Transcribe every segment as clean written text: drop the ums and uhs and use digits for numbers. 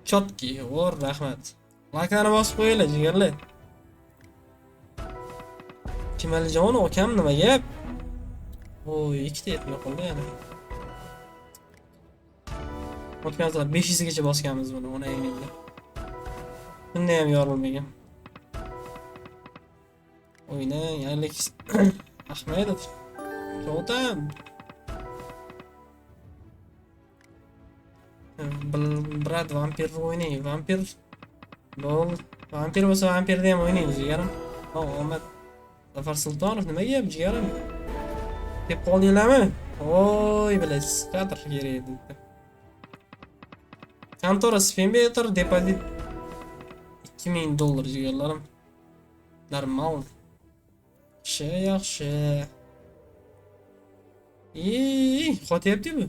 Chotki, vor rahmat. Layklarni bosib qo'yinglar jigarlar. Kimalijon akam nima gap? Voy, ikkita yetmay qoldi yana. O'tgan safar 500 gacha bosganmiz buni, ona endi. Bunda ham yorilmagan. O'ynang, Alex Ahmedov. To'g'ri. Brat vampir o'ynaydi. Vampir. Bol. Vampir bo'lsa vampirda ham o'ynaymiz, jigarim. Omad. Zafar Sultonov nima gap, jigarim? Deb qoldinglarmi? Voy, bilasiz, kadr kerak edi. Kontora Spinbeter depozit $2000 jigarlarim. Normal. Yaxshi. Qotyapti bu.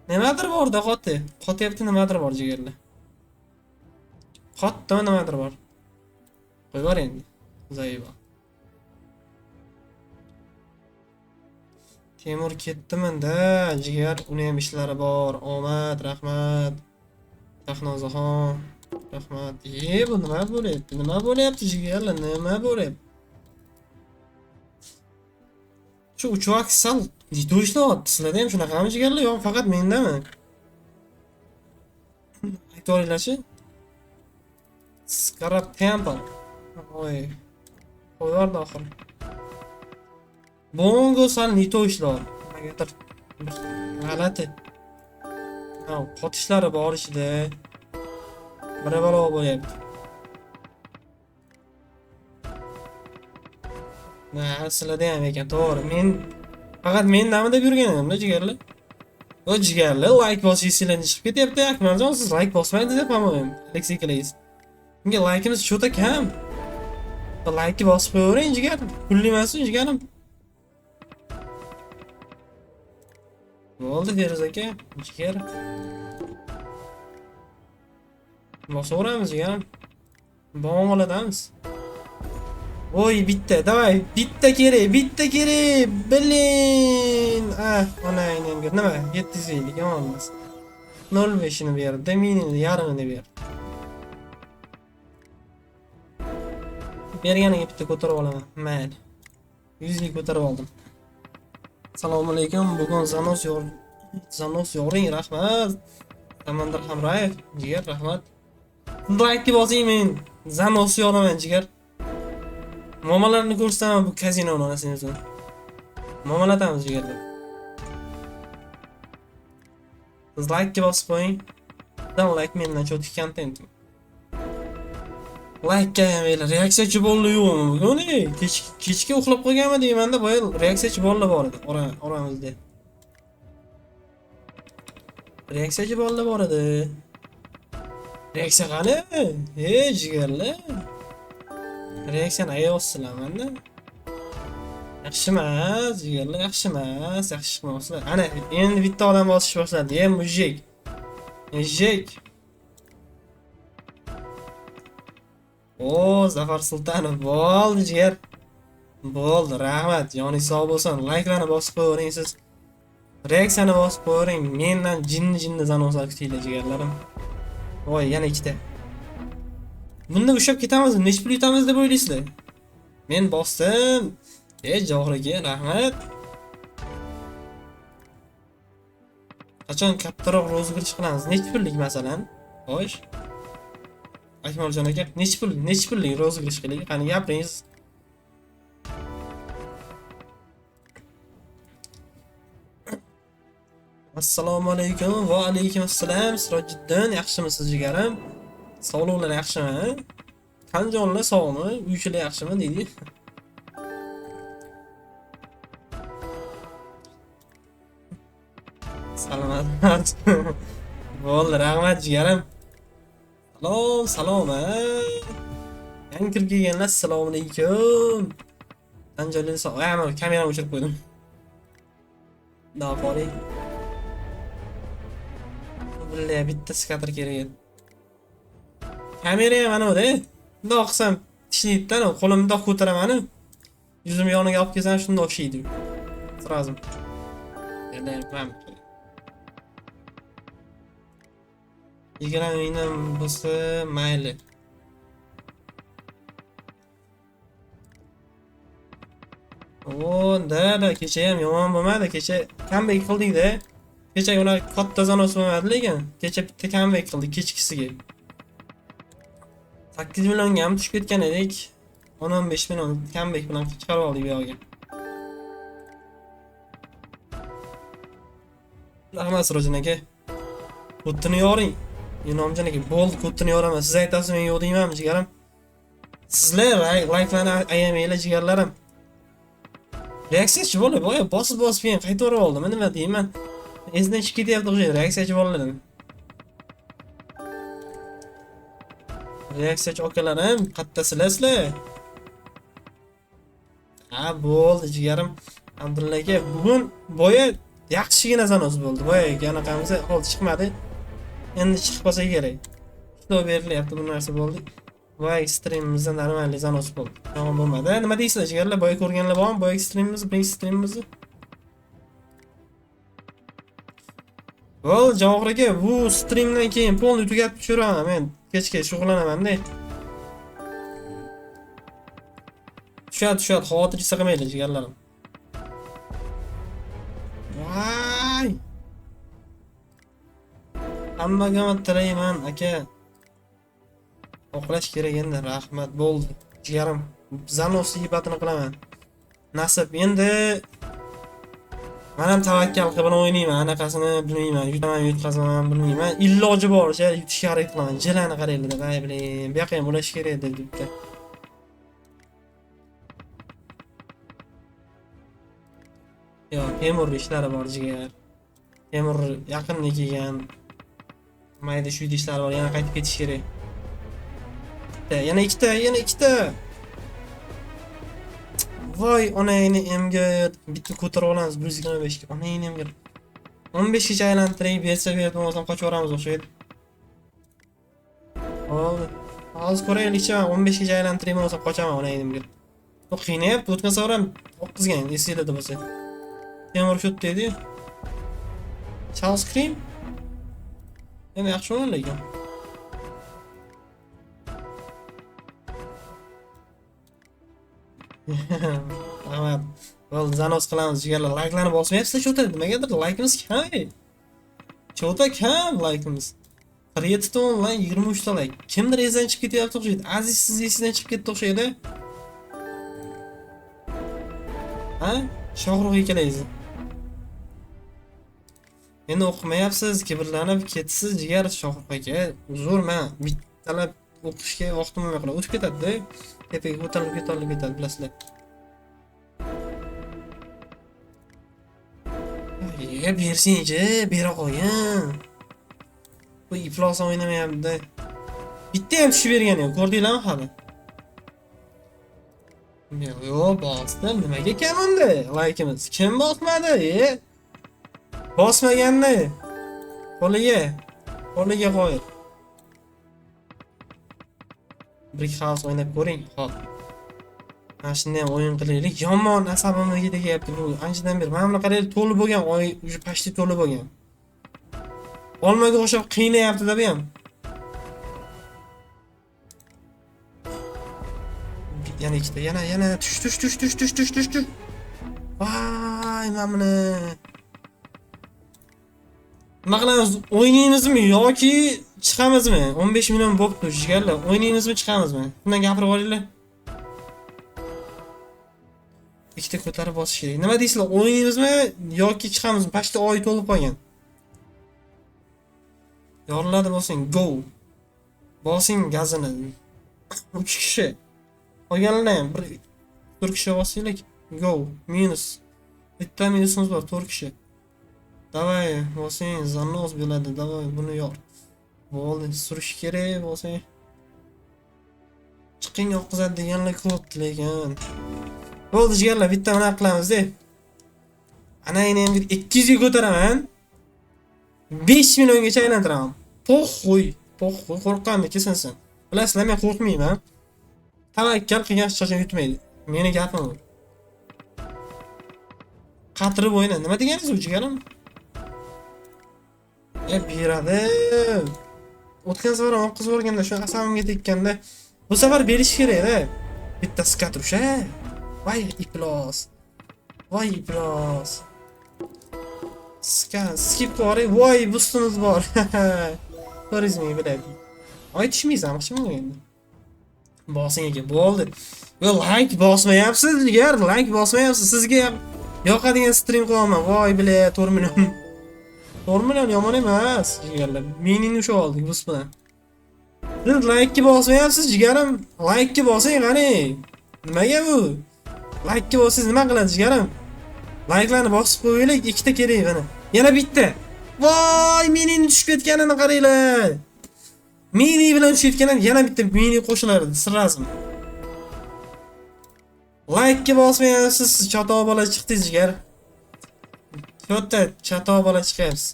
Nimadir bor-da qotyapti, nimadir bor jigarlar. Qotdi nimadir bor. Qo'yib bor endi. Zayiba. Temur ketdimi-da, jigar, uni ham ishlari bor. Omad, rahmat. Taxnozaxon, rahmat. Bu nima bo'lyapti? Nima bo'lyapti jigarlar? Nima bo'lyapti? Shu uchvak sal video ishlayapti. Sizlarda ham shunaqami jigarlar, yo'q faqat mendami? Aytib olinglar-chi. Scarab Temple. Voy. Qo'yardi oxir. Bongo sal nito ishlar. Nimagadir g'alati. Qotishlari bor ichida. Bir-balo bo'lyapti. Sizlarda ham ekan, to'g'ri. Men faqat mendami deb yurganim-da jigarlar. O jigarlar, like bosisizlar chiqib ketyapti. Akmaljon, siz like bosmaydi deb ham Alexey qilaysiz. Bunga likeimiz cho'ta kam. Like bosib qo'yavering jigar. Pulli emasmi jigarim? Bo'ldi Feruz aka, jigar. Bosaveramiz jigarim. Bo'g'oladamiz. Voy, bitta, davay, bitta kerak, bilin. Ona endi nima? 750 yomonmas. 05 ni berdi, minini yarmini berdi. Berganiga bitta ko'tarib olaman. Mayli. 100 lik ko'tarib oldim. Assalomu alaykum. Bugun Zanos yo'ring, rahmat. Samandar Hamrayev, jigar, rahmat. Like bosing men. Zanos yo'raman, jigar. Muomalalarni ko'rsataman bu kazinoni onasini o'zi. Muomalatamiz jigarlar. Siz like bosib qo'ying. Dan like mendan cho'ti kontent. Like ham reaksiyachi bo'ldi yo'qmi bugun? Kechga uxlab qolganmi deyman-da, boya reaksiyachi bolalar bor edi oramizda. Reaksiyachi bolalar bor edi. Reaksiya qani? Jigarlar. Reaksiyani ayolsizlar-manda. Yaxshi emas, jigarlar, yaxshi emas, yaxshi chiqmaslar. Ana, endi bitta odam bosish boshladi. Mujik. Ejek. Zafar Sultonov bo'ldi jigar. Bo'ldi, rahmat. Joningiz sog' bo'lsin. Like'larni bosib qo'ying siz. Reaksiyani bosib qo'ying. Mendan jinni zanoslar kutinglar jigarlarim. Voy, yana ikkita. Bunda ushab ketamiz, nech pul yutamiz deb o'ylaysizlar? Men bosdim. Jog'riga rahmat. Qachon kattaroq rozыгрыш qilamiz? Nech pullik masalan? Xo'sh. Akmaljon aka, nech pullik rozыгрыш qiling? Qani gapiringiz. Assalomu alaykum va alaykum assalom. Sirojiddin, yaxshimisiz jigarim? Sog'liqlar yaxshimi? Qanjonlar sog'mi? Uychilar yaxshimi deydi. Salomat. Bo'ldi, rahmat jigarim. Salom. Yangi kirib kelganlar, assalomu alaykum. Qanjonlar sog'? Men kamerani o'chirib qo'ydim. Davoring. Billahi bitta skater kerak edi. Kamera ham mana-da. Bundoq qilsam tishlaydi-da, qo'limni bundoq ko'taraman. Yuzimni yoniga olib kelsam shundoq ishlaydi. Sразу. Endi ham 20 mingdan bo'lsa mayli. Da kecha ham yomon bo'lmadi. Kecha comeback qildik-da. Kecha ular katta zanos bo'lmadi lekin kecha bitta comeback qildik kechkisiga. 8 millionga ham tushib ketgan edik. 10-15 million comeback bilan chiqarib oldik bu yoqqa. Rahmat Sirojin aka. Kodini yoring. Inomjon aka, bo'ldi, kodini yoraman. Siz aytasiz, men yo'q deyman, jigarim. Sizlar like'larni ayamanglar, jigarlarim. Reaksiyachi bo'lib, boya bosib keyin qaytarib oldim. Nima deyman? Esdan chiqib ketyapti o'sha reaksiyachi bolalardan. Reaksiyachi akalarim, qattasizlar. Ha, bo'ldi jigarim. Abdulla aka, bugun boya yaxshigina zanos bo'ldi. Boya anaqamiz hol chiqmadi. Endi chiqib qolsa kerak. Xudo berilyapti bu narsa bo'ldi. Boya streamimizda normal zanos bo'ldi. Yomon bo'lmadi. Nima deysizlar jigarlar? Boya ko'rganlar bormi? Boya birinchi streamimizni. Bo'l, Javohir aka, bu streamdan keyin polni tugatib tushiraman. Men kechga shug'ullanaman-da. Tushadi, xavotirga sig'maylar jigarlarim. Voy! Hammaga tilayman aka. Oqlash kerak endi, rahmat bo'ldi. Jigarim, zanos sifatini qilaman. Nasib endi men ham tavakkal qilib o'ynayman, anaqasini bilmayman, yutaman, yutqazaman bilmayman. Iloji boricha yutishga harakat qilaman. Jilani qaranglar, voy bilim, bu yoqqa ham bo'lish kerak debdi. Yo, temur ishlari bor jigar. Temur yaqinda kelgan. Mayda shu ishlari bor, yana qaytib ketish kerak. Yana ikkita. Voy, onangni emga bitta ko'tarib olamiz 125 ga. Onangni emga 15 gacha aylantirib bersa berdim, o'zim qochib yoramiz o'xshaydi. Hop. Hozir ko'raylikchi, 15 gacha aylantirib o'zim qochaman onangni emga. Bu qiynayapti, o'tgan safar ham 9 ga esinglarda bo'lsa. Temur shut dedi. Charles Cream. Yana yaxshi o'yin lekin. Rahmat. Bo'ldi, zanos qilamiz jigarlar. Like'larni bosmayapsiz, cho'ta. Nimagadir like'imiz kam. Cho'ta kam like'imiz. 47 ta onlayn, 23 ta like. Kimdir esdan chiqib ketyapti o'xshaydi. Aziz, siz esdan chiqib ketdi o'xshaydi. Ha? Shohruh ekalaysiz. Endi o'qimayapsiz, kibrlanib ketsiz jigar Shohruh aka. Uzr, men bittalab o'qishga vaqtim yo'q qilib o'tib ketadi-da. Tepaga ko'tarilib ketadi, bilasizlar. Bersinchi, bera qo'ying. Bu iflos o'ynamayapti. Bitta ham tushib bergan yo'q, ko'rdinglarmi hali? Yo'q, bosdim. Nimaga kam unda? Like'imiz kim bosmadi? Bosmaganda. Qo'liga qo'ying. Brick House o'ynab ko'ring. Xo'p. Mana shunday ham o'yin qilaylik. Yomon asabimga tegyapti bu. Anchadan beri mana bunaqa qaraylik, to'lib bo'lgan, oy уже почти to'lib bo'lgan. Olmaga o'xshab qiynayapti-da bu ham. Yana ikkita, yana tush. Voy, mana buni. Nima qilamiz? O'ynaymizmi yoki chiqamizmi? 15 million bo'pti jigarlar. O'ynaymizmi, chiqamizmi? Bundan gapirib olinglar. Ikkita ko'tarib bosish kerak. Nima deysizlar? O'ynaymizmi yoki chiqamizmi? Pashta oy to'lib qolgan. Yoriladi bo'lsang, go. Bosing gazini. 3 kishi. Qolganlar ham 4 kishi bosinglar. Go. Minus. Bitta minusimiz bor, 4 kishi. Davay, bosing, zannos bo'ladi. Davay, buni yor. Bo'ldi, surish kerak bo'lsang. Chiqing yoqizadi deganlar ko'p lekin. Bo'ldi jigarlar, bitta mana qilamiz-da. Ana endi 200 ga ko'taraman. 5 milliongacha aylantiraman. Po'xo'y, qo'rqqanmi kesinsin. Bilasizlar, men qo'rqmayman. Tavakkal qilgan hech yutmaydi. Meni gapim bu. Qatirib o'yna. Nima deganingiz u jigarim? Beradi. o'tgan safar ham qizib o'rganda shu asabimga tekkanda bu safar berish kerak-da. Bittasi katrusha. Voy iplos. Voy iplos. Skip qilib, voy boostimiz bor. Turizmga biladi. Aytishmaysan, yaxshimi endi? Bosing ekan, bo'ldi. Yo, like bosmayapsiz, jigar, like bosmayapsiz. Sizga yoqadigan stream qilaman. Voy, bile, 4 million. 4 million yomon emas, jigarlar. Meningni usha oldik bus bilan. Siz like bosmayapsiz, jigarim. Like bosing, qani. Nimaga bu? Like bossiz nima qiladi, jigarim? Like'larni bosib qo'yaylik, ikkita kerak mana. Yana bitta. Voy, mening tushib ketganini qaranglar. Mini bilan tushib ketgandan yana bitta mini qo'shilardi, sirrazim. Like bosmayapsiz, chatoq bola chiqdingiz, jigar. Katta chatoq bola chiqyapsiz.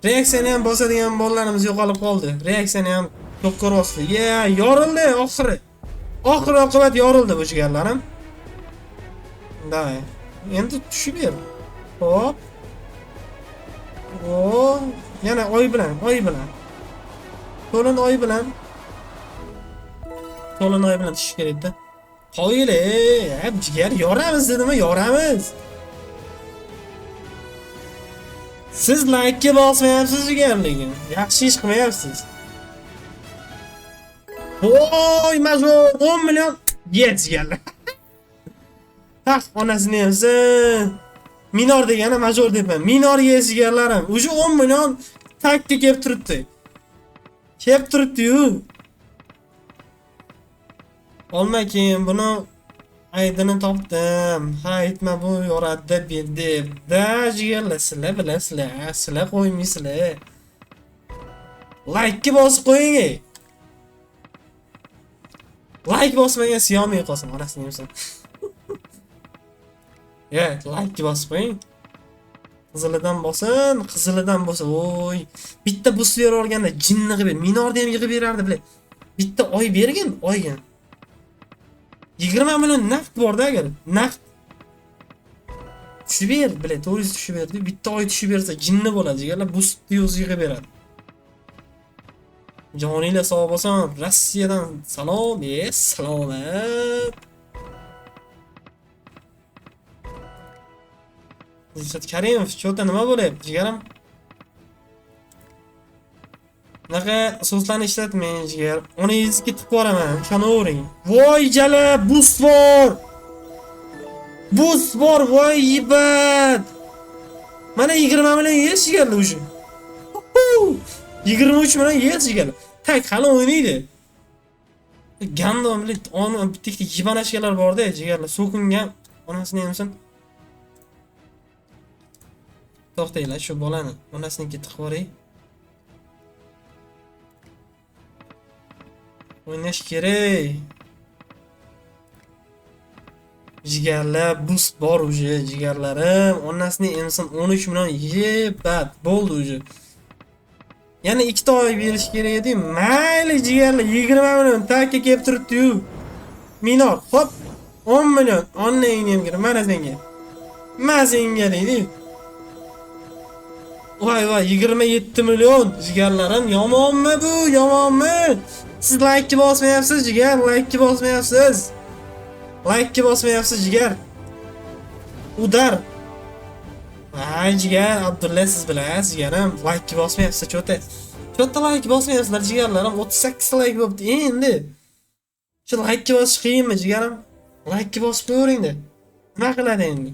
Reaksiyani ham bosadigan bolalarimiz yo'qolib qoldi. Reaksiyani ham to'q ko'rosdi. Yorildi oxiri. Oxir oqibat yorildi bu jigarlarim. Davay. Endi tushib ber. Hop. O, yana oy bilan. To'lin oy bilan tushib kerakda. Qo'yile, hab jigar yoramiz dedimi? Yoramiz. Siz like bosmayapsiz jigar lekin. Yaxshi ish qilmayapsiz. Voy, majbur 10 million yet jigarlar. Ha, onasini yemsin. Minor degani major debman. Minor yesiganlarim. Uje 10 million takka kelib turibdi. Turibdi-yu. Olmakin buni aydini topdim. Ha, aytma bu yoradi deb. Da jigarlar, sizlar bilasizlar. Sizlar qo'ymaysizlar. Like bosib qo'ying. Like bosmagan Xiaomi qolsin, onasini yemsin. Like bosib qo'ying. Qizilidan bosin, voy. Bitta boost berib olganda jinni qilib, minorda ham yig'ib berardi, bile. Bitta oy bergin, oyga. 20 million naqd bor-da agar. Naqd tushib ber, bile, 400 tushib berdi. Bitta oy tushib bersa jinni bo'ladi, jigarlar boost yo'z yig'ib beradi. Joninglar sog' bo'lsin. Rossiyadan salom, salomat. Dilshod Karimov, cho'ta nima bo'lyapti, jigarim? Bunaqa so'zlarni ishlatmang, jigar. Onangizga tib boraman, ishonavering. Voy jala, boost bor, voy yibat. Mana 20 million yes jigarlar o'sha. 23 million yes jigarlar. Tak hali o'ynaydi. Gandon bilan onu bitta yibanashkalar bor-da, jigarlar. So'kingan onasini yemsin. To'xtanglar, shu bolani onasinikiga tiqib qo'ying. O'ynash kerak. Jigarlar boost bor uje, jigarlarim. Onasini emsin 13 million yebat bo'ldi uje. Yana 2 oy berish kerak edi. Mayli jigarlar 20 million takka kelib turibdi-yu. Minor, hop 10 million. Onlayn ham kirib, mana senga. Mana senga deydi. Voy 27 million jigarlarim, yomonmi bu? Yomonmi? Siz like bosmayapsiz jigar, like bosmayapsiz. Like bosmayapsiz jigar. Udar. Ay jigar, Abdulla siz bilasiz jigarim, like bosmayapsiz cho'ta. Cho'ta like bosmayapsizlar jigarlarim, 38 like bo'libdi endi. Shu like bosish qiyinmi jigarim? Like bosib qo'ying-da. Nima qiladi endi?